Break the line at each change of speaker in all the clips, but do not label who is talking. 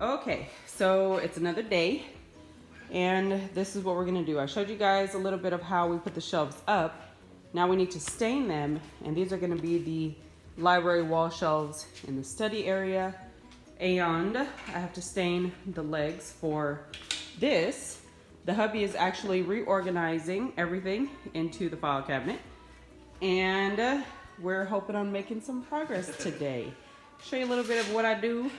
Okay, so it's another day, and this is what we're gonna do. I showed you guys a little bit of how we put the shelves up. Now we need to stain them, and these are gonna be the library wall shelves in the study area. And I have to stain the legs for this. The hubby is actually reorganizing everything into the file cabinet, and we're hoping on making some progress today. Show you a little bit of what I do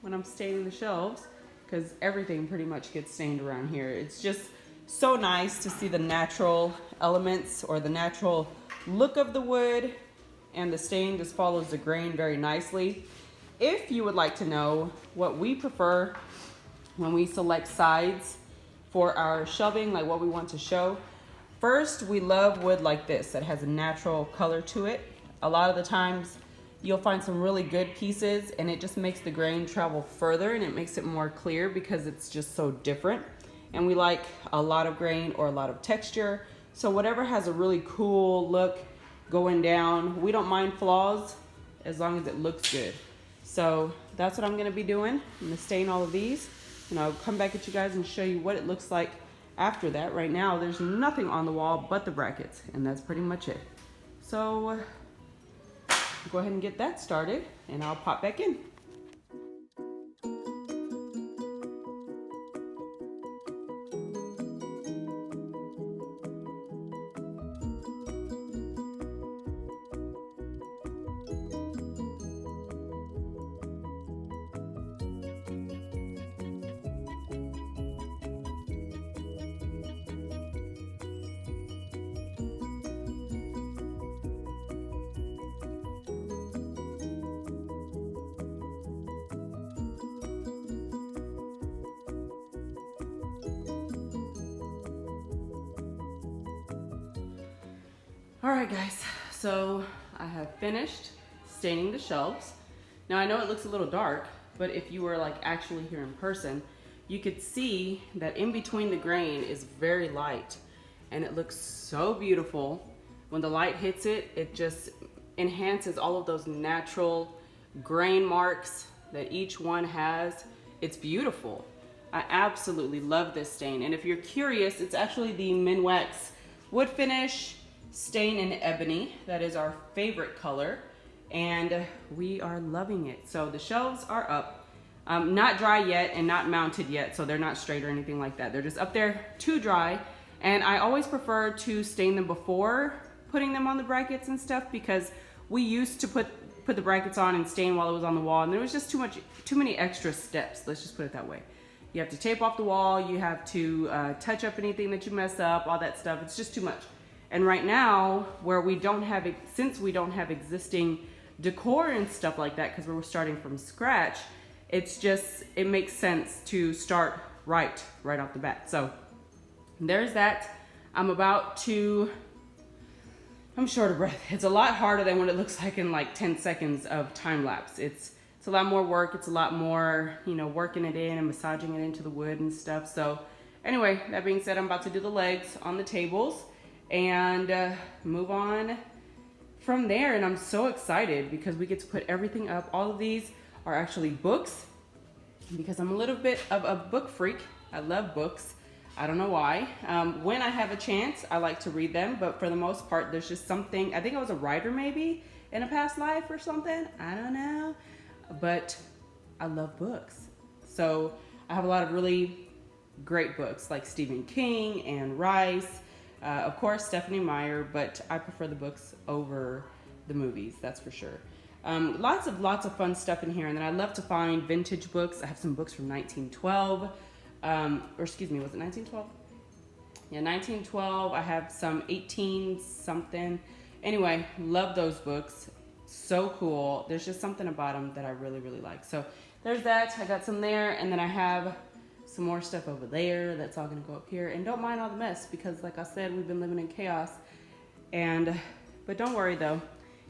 when I'm staining the shelves, because everything pretty much gets stained around here. It's just so nice to see the natural elements or the natural look of the wood, and the stain just follows the grain very nicely. If you would like to know what we prefer when we select sides for our shelving, like what we want to show, first, we love wood like this that has a natural color to it. A lot of the times you'll find some really good pieces and it just makes the grain travel further and it makes it more clear because it's just so different. And we like a lot of grain or a lot of texture. So whatever has a really cool look going down, we don't mind flaws as long as it looks good. So that's what I'm gonna be doing. I'm gonna stain all of these and I'll come back at you guys and show you what it looks like after that. Right now, there's nothing on the wall but the brackets, and that's pretty much it. So go ahead and get that started and I'll pop back in. All right, guys, so I have finished staining the shelves. Now I know it looks a little dark, but if you were like actually here in person, you could see that in between the grain is very light and it looks so beautiful. When the light hits it, it just enhances all of those natural grain marks that each one has. It's beautiful. I absolutely love this stain. And if you're curious, it's actually the Minwax wood finish stain in ebony. That is our favorite color, and we are loving it. So the shelves are up, not dry yet and not mounted yet, so they're not straight or anything like that. They're just up there to dry, and I always prefer to stain them before putting them on the brackets and stuff, because we used to put the brackets on and stain while it was on the wall, and there was just too many extra steps. Let's just put it that way. You have to tape off the wall, you have to touch up anything that you mess up, all that stuff. It's just too much. And right now, where we don't have, since we don't have existing decor and stuff like that, because we're starting from scratch, it makes sense to start right off the bat. So there's that. I'm short of breath. It's a lot harder than what it looks like in like 10 seconds of time lapse. It's a lot more work. It's a lot more, working it in and massaging it into the wood and stuff. So anyway, that being said, I'm about to do the legs on the tables and move on from there. And I'm so excited because we get to put everything up. All of these are actually books because I'm a little bit of a book freak. I love books. I don't know why. When I have a chance, I like to read them, but for the most part, there's just something. I think I was a writer maybe in a past life or something. I don't know, but I love books. So I have a lot of really great books like Stephen King and Rice. Of course, Stephanie Meyer, but I prefer the books over the movies, that's for sure. Lots of fun stuff in here, and then I love to find vintage books. I have some books from 1912, or excuse me, was it 1912? Yeah, 1912. I have some 18 something. Anyway, love those books. So cool. There's just something about them that I really, really like. So there's that. I got some there, and then I have some more stuff over there that's all gonna go up here. And don't mind all the mess because like I said, we've been living in chaos. But don't worry though,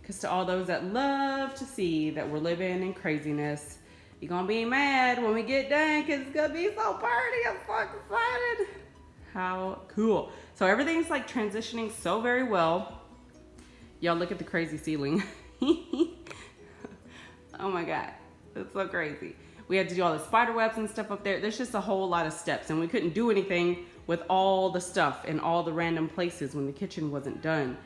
because to all those that love to see that we're living in craziness, you're gonna be mad when we get done because it's gonna be so pretty. I'm so excited. How cool. So everything's like transitioning so very well. Y'all look at the crazy ceiling. Oh my God, it's so crazy. We had to do all the spider webs and stuff up there. There's just a whole lot of steps, and we couldn't do anything with all the stuff in all the random places when the kitchen wasn't done.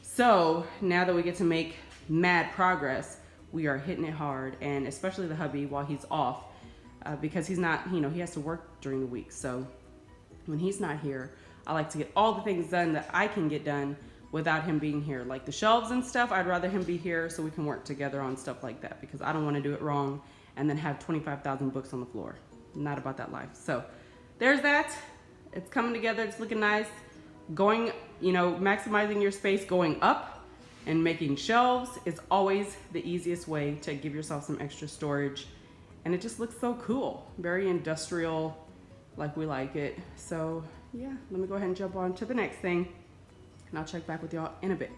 So now that we get to make mad progress, we are hitting it hard, and especially the hubby while he's off, because he's not, you know, he has to work during the week. So when he's not here, I like to get all the things done that I can get done without him being here. Like the shelves and stuff, I'd rather him be here so we can work together on stuff like that, because I don't want to do it wrong and then have 25,000 books on the floor. Not about that life. So there's that. It's coming together. It's looking nice. Going, you know, maximizing your space, going up and making shelves is always the easiest way to give yourself some extra storage. And it just looks so cool. Very industrial, like we like it. So yeah, let me go ahead and jump on to the next thing, and I'll check back with y'all in a bit.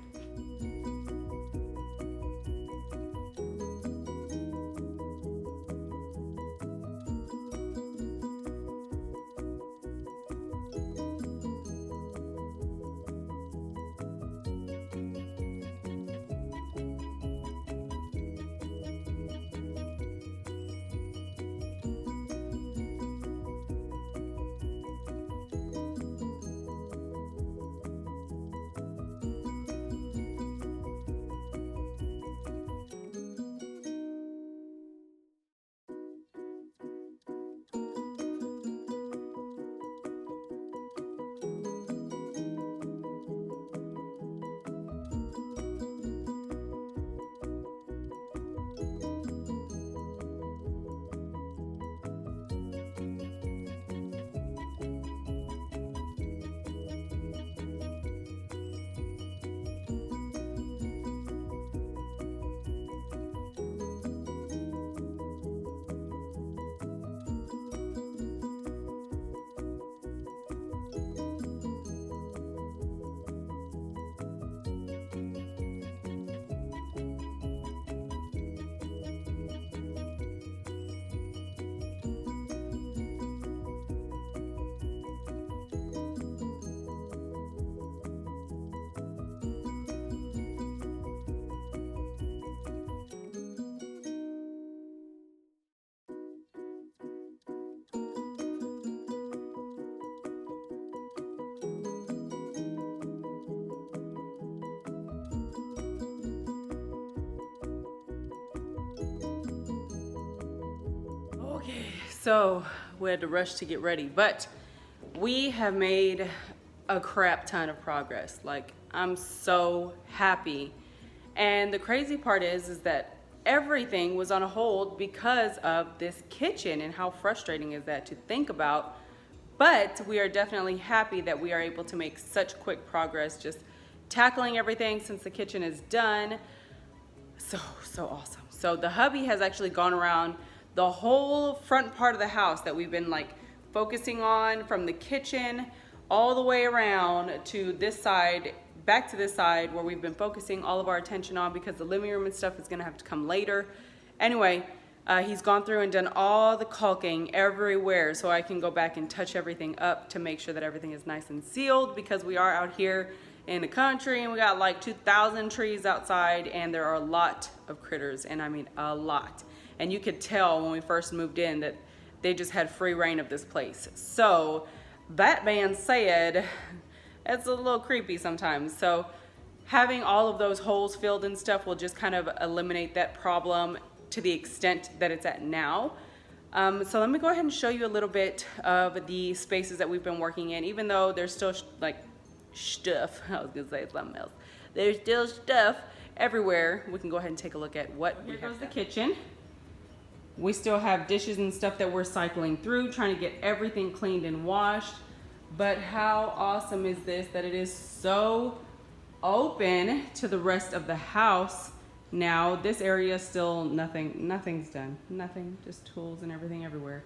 Okay, so we had to rush to get ready, but we have made a crap ton of progress. Like, I'm so happy. And the crazy part is that everything was on hold because of this kitchen, and how frustrating is that to think about. But we are definitely happy that we are able to make such quick progress, just tackling everything since the kitchen is done. So awesome. So the hubby has actually gone around the whole front part of the house that we've been like focusing on, from the kitchen all the way around to this side, back to this side where we've been focusing all of our attention on, because the living room and stuff is gonna have to come later. Anyway, he's gone through and done all the caulking everywhere so I can go back and touch everything up to make sure that everything is nice and sealed, because we are out here in the country and we got like 2,000 trees outside, and there are a lot of critters, and I mean a lot. And you could tell when we first moved in that they just had free reign of this place. So that man said it's a little creepy sometimes. So having all of those holes filled and stuff will just kind of eliminate that problem to the extent that it's at now. So let me go ahead and show you a little bit of the spaces that we've been working in, even though there's still like stuff. I was gonna say something else. There's still stuff everywhere. We can go ahead and take a look at what we have. Here goes the kitchen. We still have dishes and stuff that we're cycling through, trying to get everything cleaned and washed. But how awesome is this, that it is so open to the rest of the house now. This area still nothing's done. Nothing, just tools and everything everywhere.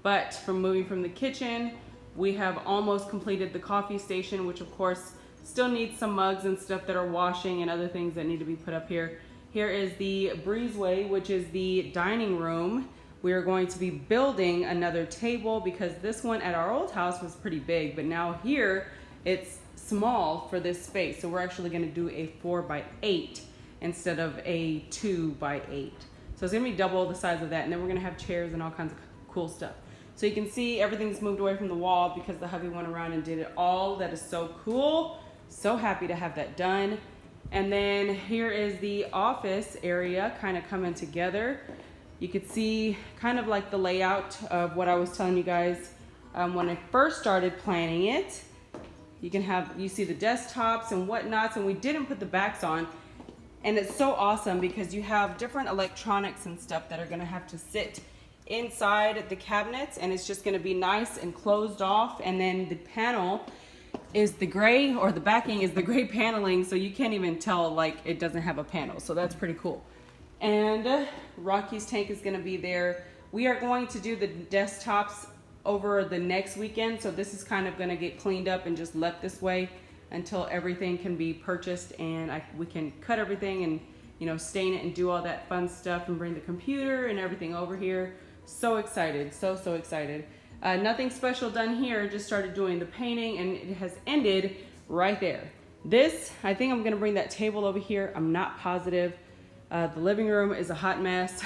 But from moving from the kitchen, we have almost completed the coffee station, which of course still needs some mugs and stuff that are washing and other things that need to be put up here. Here is the breezeway, which is the dining room. We are going to be building another table because this one at our old house was pretty big, but now here it's small for this space. So we're actually going to do a 4x8 instead of a 2x8. So it's gonna be double the size of that. And then we're gonna have chairs and all kinds of cool stuff. So you can see everything's moved away from the wall because the hubby went around and did it all. That is so cool. So happy to have that done. And then here is the office area kind of coming together. You could see kind of like the layout of what I was telling you guys when I first started planning it. You see the desktops and whatnots, and we didn't put the backs on. And it's so awesome because you have different electronics and stuff that are gonna have to sit inside the cabinets, and it's just going to be nice and closed off. And then the panel is the gray, or the backing is the gray paneling, so you can't even tell like it doesn't have a panel. So that's pretty cool. And Rocky's tank is going to be there. We are going to do the desktops over the next weekend, so this is kind of going to get cleaned up and just left this way until everything can be purchased, and we can cut everything and, you know, stain it and do all that fun stuff and bring the computer and everything over here. So excited, so excited. Nothing special done here, just started doing the painting, and it has ended right there. This, I think I'm gonna bring that table over here. I'm not positive. The living room is a hot mess.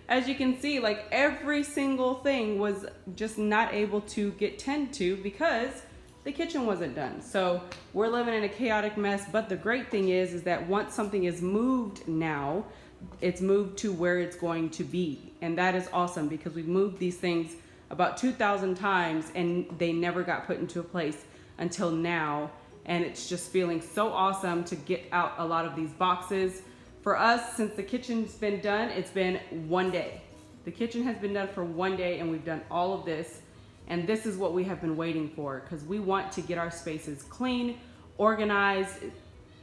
As you can see, like every single thing was just not able to get tended to because the kitchen wasn't done. So we're living in a chaotic mess, but the great thing is that once something is moved now, it's moved to where it's going to be. And that is awesome because we've moved these things about 2,000 times and they never got put into a place until now. And it's just feeling so awesome to get out a lot of these boxes. For us, since the kitchen's been done, it's been one day. The kitchen has been done for one day and we've done all of this. And this is what we have been waiting for because we want to get our spaces clean, organized,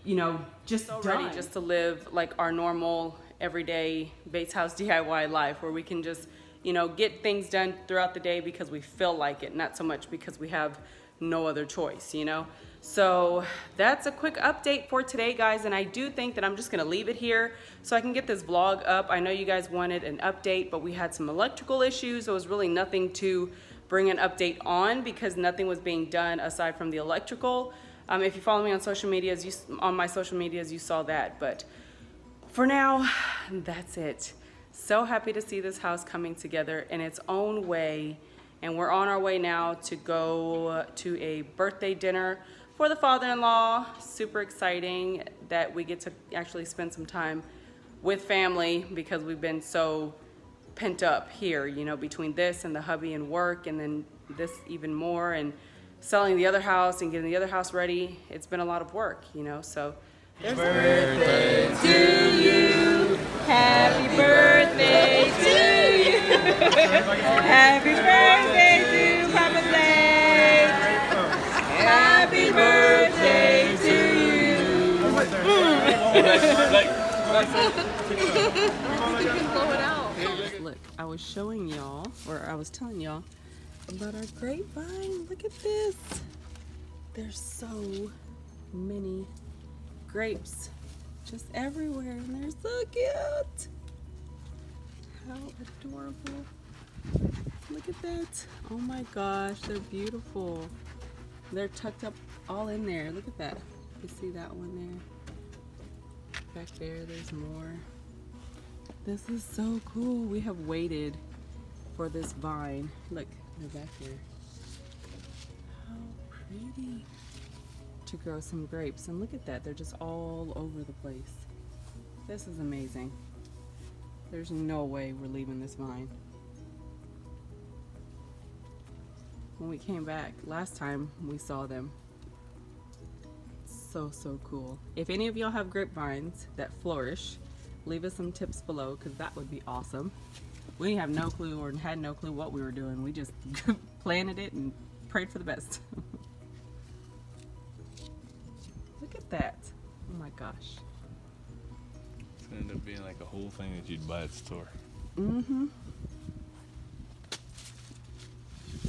you know, just so ready just to live like our normal everyday Bates House DIY life, where we can just, you know, get things done throughout the day because we feel like it, not so much because we have no other choice, you know. So that's a quick update for today, guys, and I do think that I'm just gonna leave it here so I can get this vlog up. I know you guys wanted an update, but we had some electrical issues. So it was really nothing to bring an update on because nothing was being done aside from the electrical. If you follow me on social medias, on my social medias, you saw that. But for now, that's it. So happy to see this house coming together in its own way. And we're on our way now to go to a birthday dinner for the father-in-law. Super exciting that we get to actually spend some time with family because we've been so pent up here, you know, between this and the hubby and work, and then this even more, and selling the other house and getting the other house ready. It's been a lot of work, you know, so. There's birthday to you. Happy birthday to you. Happy birthday to Papa Zay. Happy birthday to you. You can blow it out. Look, I was showing y'all, or I was telling y'all about our grapevine. Look at this. There's so many grapes just everywhere, and they're so cute. How adorable. Look at that. Oh my gosh, they're beautiful. They're tucked up all in there. Look at that. You see that one there? Back there, there's more. This is so cool. We have waited for this vine. Look, they're back here. How pretty. To grow some grapes, and look at that, they're just all over the place. This is amazing. There's no way we're leaving this vine. When we came back last time, we saw them. So cool. If any of y'all have grapevines that flourish, leave us some tips below because that would be awesome. We have no clue, or had no clue what we were doing. We just planted it and prayed for the best. Look at that. Oh my gosh.
It's gonna end up being like a whole thing that you'd buy at the store.
Mm-hmm.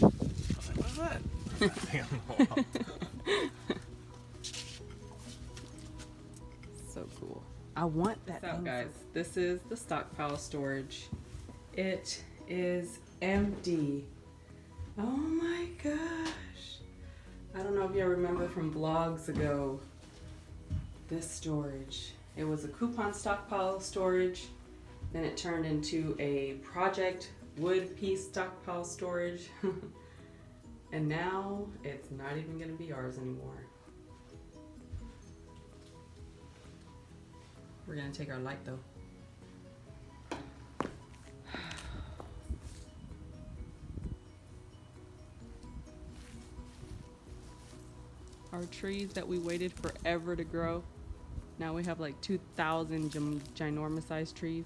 I was like, what's that? That thing on the wall.
So cool. I want that. So guys, this is the stockpile storage. It is empty. Oh my gosh. I don't know if y'all remember from vlogs ago, this storage. It was a coupon stockpile storage, Then it turned into a project wood piece stockpile storage. And now it's not even gonna be ours anymore. We're gonna take our light though. Our trees that we waited forever to grow. Now we have like 2,000 ginormous sized trees.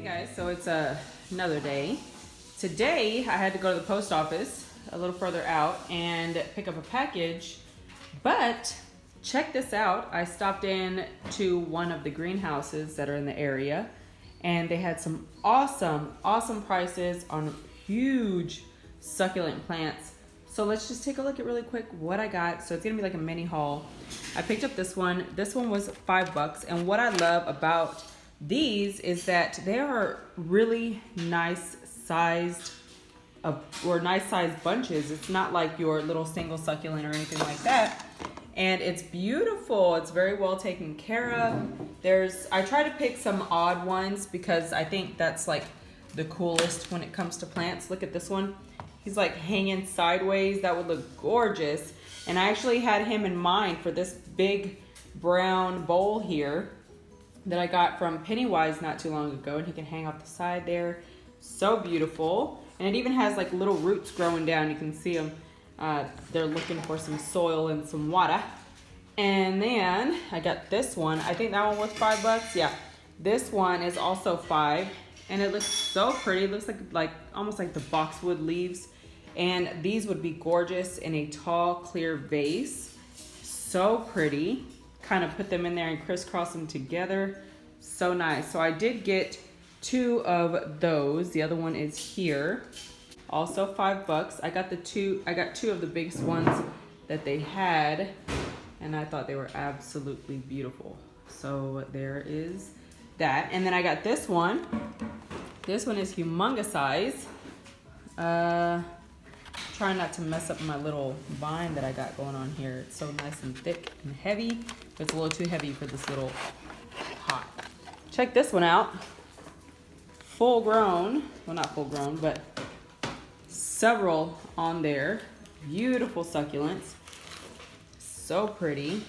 Guys, so it's another day. Today I had to go to the post office a little further out and pick up a package, but check this out. I stopped in to one of the greenhouses that are in the area, and they had some awesome prices on huge succulent plants. So let's just take a look at really quick what I got. So it's gonna be like a mini haul. I picked up this one. This one was $5, and what I love about these is that they are really nice sized bunches. It's not like your little single succulent or anything like that. And it's beautiful. It's very well taken care of. I try to pick some odd ones because I think that's like the coolest when it comes to plants. Look at this one. He's like hanging sideways. That would look gorgeous. And I actually had him in mind for this big brown bowl here that I got from Pennywise not too long ago, and he can hang off the side there. So beautiful. And it even has like little roots growing down. You can see them. They're looking for some soil and some water. And then I got this one. I think that one was $5. Yeah, this one is also $5, and it looks so pretty. It looks like almost like the boxwood leaves. And these would be gorgeous in a tall, clear vase. So pretty. Kind of put them in there and crisscross them together. So nice. So I did get 2 of those. The other one is here. Also $5. I got 2 of the biggest ones that they had, and I thought they were absolutely beautiful. So there is that. And then I got this one. This one is humongous size. Trying not to mess up my little vine that I got going on here. It's so nice and thick and heavy, but it's a little too heavy for this little pot. Check this one out. Full grown, well not full grown, but several on there. Beautiful succulents. So pretty.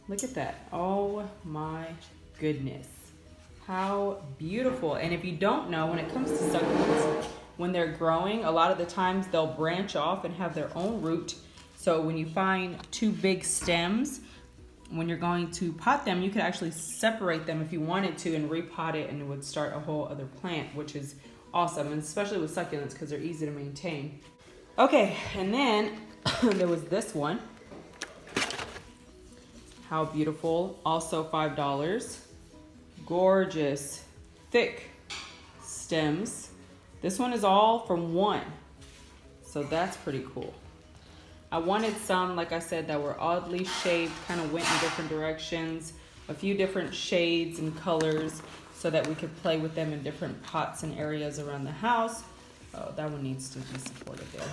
Look at that. Oh my goodness. How beautiful. And if you don't know, when it comes to succulents, when they're growing, a lot of the times they'll branch off and have their own root. So when you find 2 big stems, when you're going to pot them, you could actually separate them if you wanted to and repot it, and it would start a whole other plant, which is awesome, and especially with succulents because they're easy to maintain. Okay, and then there was this one. How beautiful. Also $5. Gorgeous, thick stems. This one is all from 1, so that's pretty cool. I wanted some, like I said, that were oddly shaped, kind of went in different directions, a few different shades and colors, so that we could play with them in different pots and areas around the house. Oh, that one needs to be supported there.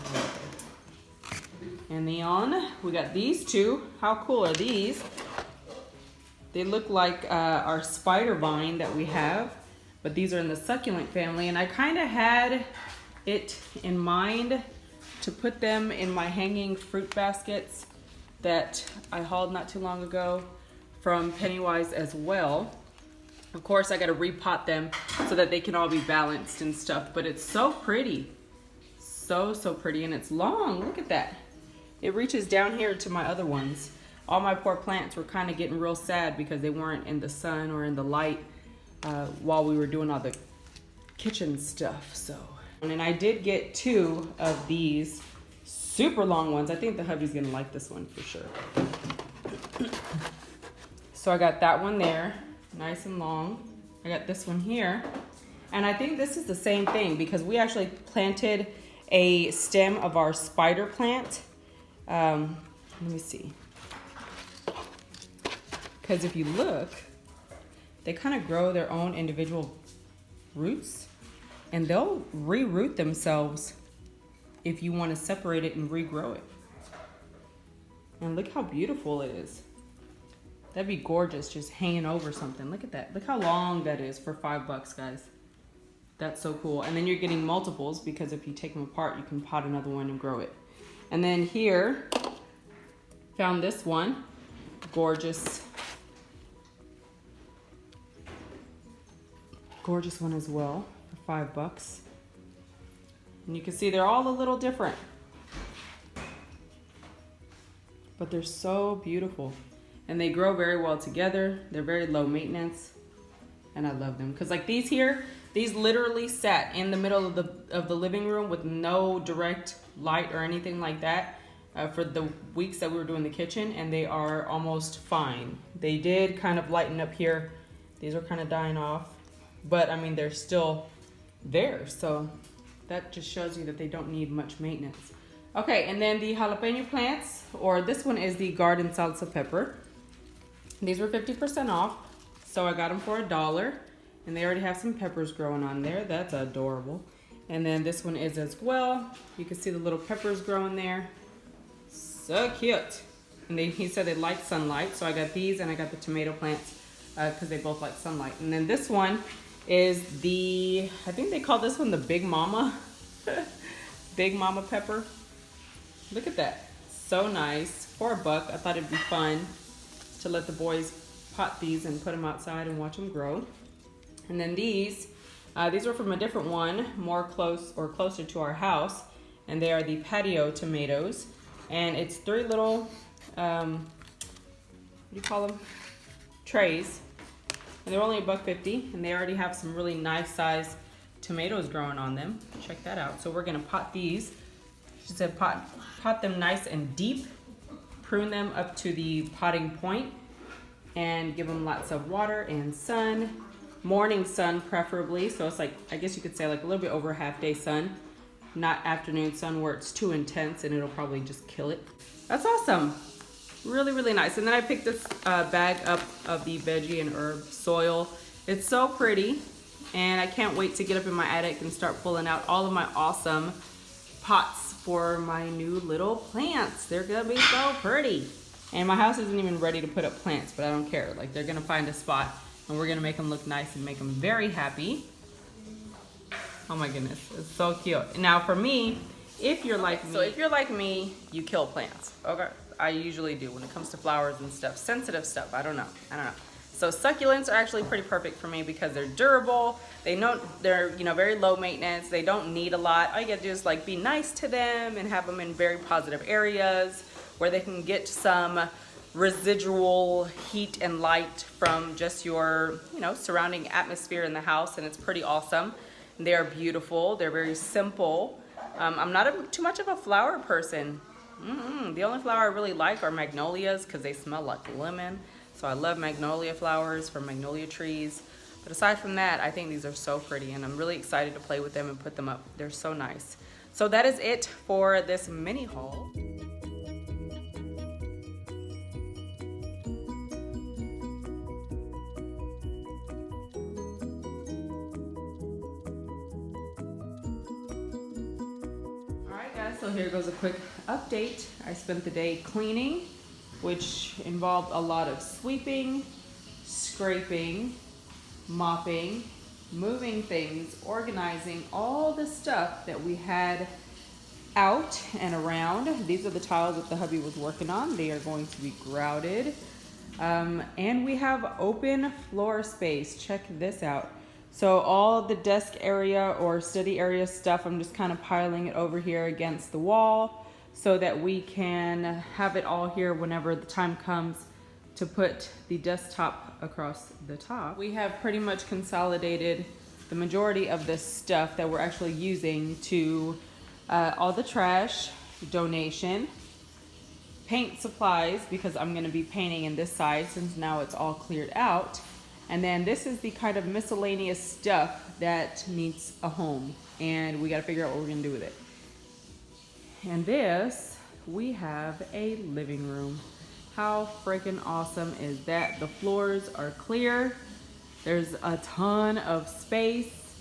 And then we got these 2. How cool are these? They look like our spider vine that we have. But these are in the succulent family, and I kind of had it in mind to put them in my hanging fruit baskets that I hauled not too long ago from Pennywise as well. Of course, I got to repot them so that they can all be balanced and stuff, but it's so pretty. So pretty, and it's long. Look at that. It reaches down here to my other ones. All my poor plants were kind of getting real sad because they weren't in the sun or in the light while we were doing all the kitchen stuff. So, and I did get 2 of these super long ones. I think the hubby's gonna like this one for sure. So I got that one there, nice and long. I got this one here. And I think this is the same thing because we actually planted a stem of our spider plant. Let me see. Because if you look, they kind of grow their own individual roots and they'll reroot themselves if you want to separate it and regrow it. And look how beautiful it is. That'd be gorgeous just hanging over something. Look at that. Look how long that is for $5, guys. That's so cool. And then you're getting multiples because if you take them apart, you can pot another one and grow it. And then here, found this one. Gorgeous. Gorgeous one as well for $5. And you can see they're all a little different. But they're so beautiful. And they grow very well together. They're very low maintenance. And I love them. Because like these here, these literally sat in the middle of the living room with no direct light or anything like that for the weeks that we were doing the kitchen. And they are almost fine. They did kind of lighten up here. These are kind of dying off. But I mean, they're still there. So that just shows you that they don't need much maintenance. Okay, and then the jalapeno plants, or this one is the garden salsa pepper. These were 50% off, so I got them for $1. And they already have some peppers growing on there. That's adorable. And then this one is as well. You can see the little peppers growing there. So cute. And he said they like sunlight, so I got these and I got the tomato plants because they both like sunlight. And then this one is the, I think they call this one the Big Mama. Big Mama pepper. Look at that. So nice. For $1, I thought it'd be fun to let the boys pot these and put them outside and watch them grow. And then these were from a different one, closer to our house. And they are the patio tomatoes. And it's 3 little, what do you call them? Trays. And they're only $1.50. And they already have some really nice size tomatoes growing on them. Check that out. So we're gonna pot these. She said pot them nice and deep, prune them up to the potting point, and give them lots of water and sun, morning sun preferably. So it's like, I guess you could say like a little bit over half-day sun, not afternoon sun where it's too intense and it'll probably just kill it. That's awesome. Really, really nice. And then I picked this bag up of the veggie and herb soil. It's so pretty, and I can't wait to get up in my attic and start pulling out all of my awesome pots for my new little plants. They're gonna be so pretty. And my house isn't even ready to put up plants, but I don't care. Like, they're gonna find a spot and we're gonna make them look nice and make them very happy. Oh my goodness, it's so cute. Now for me, if you're like me, you kill plants. Okay, I usually do when it comes to flowers and stuff, sensitive stuff. I don't know. So succulents are actually pretty perfect for me because they're durable. They're very low maintenance. They don't need a lot. All you gotta do is like be nice to them and have them in very positive areas where they can get some residual heat and light from just your surrounding atmosphere in the house, and it's pretty awesome. They are beautiful. They're very simple. I'm not too much of a flower person. The only flower I really like are magnolias because they smell like lemon. So I love magnolia flowers from magnolia trees. But aside from that, I think these are so pretty, and I'm really excited to play with them and put them up. They're so nice. So that is it for this mini haul. Alright guys, so here goes a quick update. I spent the day cleaning, which involved a lot of sweeping, scraping, mopping, moving things, organizing all the stuff that we had out and around. These are the tiles that the hubby was working on. They are going to be grouted. And we have open floor space. Check this out. So all the desk area or study area stuff, I'm just kind of piling it over here against the wall so that we can have it all here whenever the time comes to put the desktop across the top. We have pretty much consolidated the majority of this stuff that we're actually using to all the trash, donation, paint supplies because I'm gonna be painting in this side since now it's all cleared out. And then this is the kind of miscellaneous stuff that needs a home, and we gotta figure out what we're gonna do with it. And this, we have a living room. How freaking awesome is that? The floors are clear. There's a ton of space.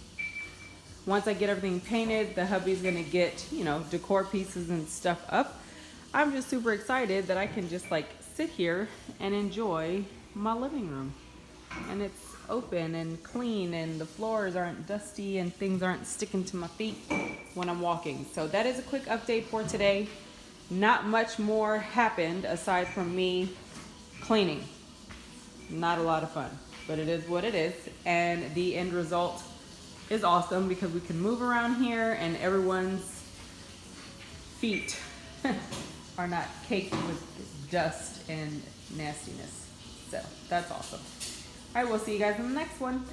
Once I get everything painted, the hubby's gonna get, you know, decor pieces and stuff up. I'm just super excited that I can just like sit here and enjoy my living room. And it's open and clean and the floors aren't dusty and things aren't sticking to my feet when I'm walking. So that is a quick update for today. Not much more happened aside from me cleaning. Not a lot of fun, but it is what it is. And the end result is awesome because we can move around here and everyone's feet are not caked with dust and nastiness. So that's awesome. All right, we'll see you guys in the next one.